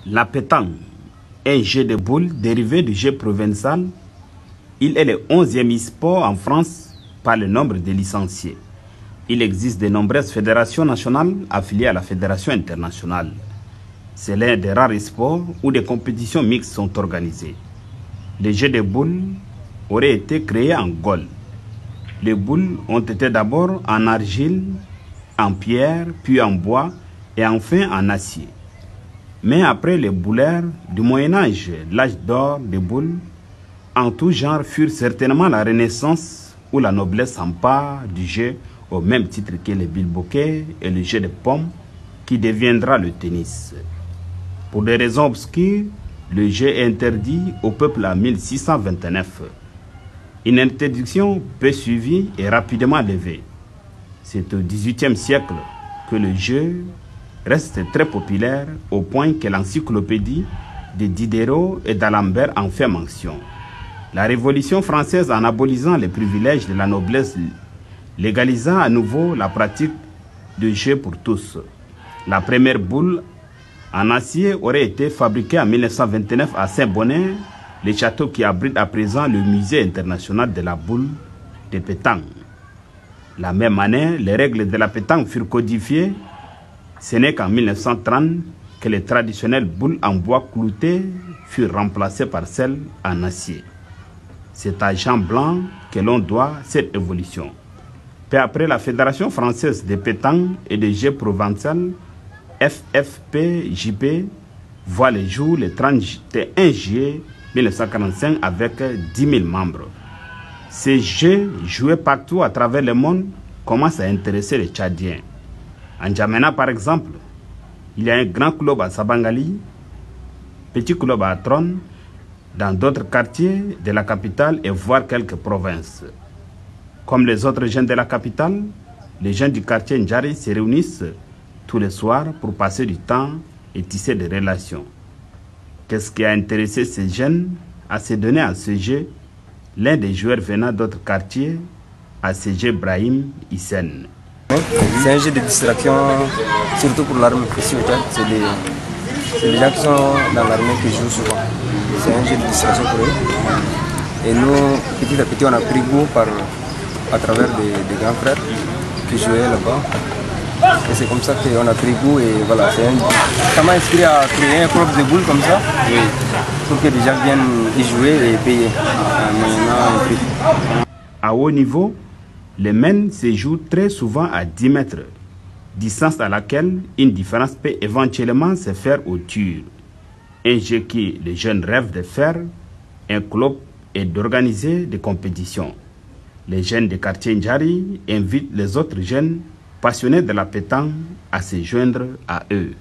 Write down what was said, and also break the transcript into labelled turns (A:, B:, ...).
A: La pétanque est un jeu de boules dérivé du jeu provençal. Il est le 11e e-sport en France par le nombre de licenciés. Il existe de nombreuses fédérations nationales affiliées à la fédération internationale. C'est l'un des rares sports où des compétitions mixtes sont organisées. Les jeux de boules auraient été créés en Gaule. Les boules ont été d'abord en argile, en pierre, puis en bois et enfin en acier. Mais après les bouleurs du Moyen-Âge, l'âge d'or des boules, en tout genre furent certainement la Renaissance où la noblesse s'empare du jeu au même titre que le bilboquet et le jeu de pommes qui deviendra le tennis. Pour des raisons obscures, le jeu est interdit au peuple en 1629. Une interdiction peu suivie et rapidement levée. C'est au XVIIIe siècle que le jeu reste très populaire au point que l'encyclopédie de Diderot et d'Alembert en fait mention. La Révolution française, en abolissant les privilèges de la noblesse, légalisa à nouveau la pratique du jeu pour tous. La première boule en acier aurait été fabriquée en 1929 à Saint-Bonnet, le château qui abrite à présent le musée international de la boule de pétanque. La même année, les règles de la pétanque furent codifiées. Ce n'est qu'en 1930 que les traditionnelles boules en bois clouté furent remplacées par celles en acier. C'est à Jean Blanc que l'on doit cette évolution. Peu après, la Fédération française de pétanque et de jeux provençal, FFP-JP, voit le jour le 31 juillet 1945 avec 10 000 membres. Ces jeux, joués partout à travers le monde, commencent à intéresser les Tchadiens. En Djamena, par exemple, il y a un grand club à Sabangali, petit club à Atron, dans d'autres quartiers de la capitale et voire quelques provinces. Comme les autres jeunes de la capitale, les jeunes du quartier Ndjari se réunissent tous les soirs pour passer du temps et tisser des relations. Qu'est-ce qui a intéressé ces jeunes à se donner à ce jeu? L'un des joueurs venant d'autres quartiers, à ce jeu Brahim Hissène.
B: C'est un jeu de distraction, surtout pour l'armée ici au Tchad. C'est les gens qui sont dans l'armée qui jouent souvent. C'est un jeu de distraction pour eux. Et nous, petit à petit, on a pris goût à travers des grands frères qui jouaient là-bas. Et c'est comme ça qu'on a pris goût et voilà. Ça m'a inspiré à créer un club de boules comme ça, oui, pour que les gens viennent y jouer et payer moyennant un prix.
A: À haut niveau, les men se jouent très souvent à 10 mètres, distance à laquelle une différence peut éventuellement se faire au tir. Un jeu que les jeunes rêvent de faire, un club et d'organiser des compétitions. Les jeunes du quartier Ndjari invitent les autres jeunes passionnés de la pétanque à se joindre à eux.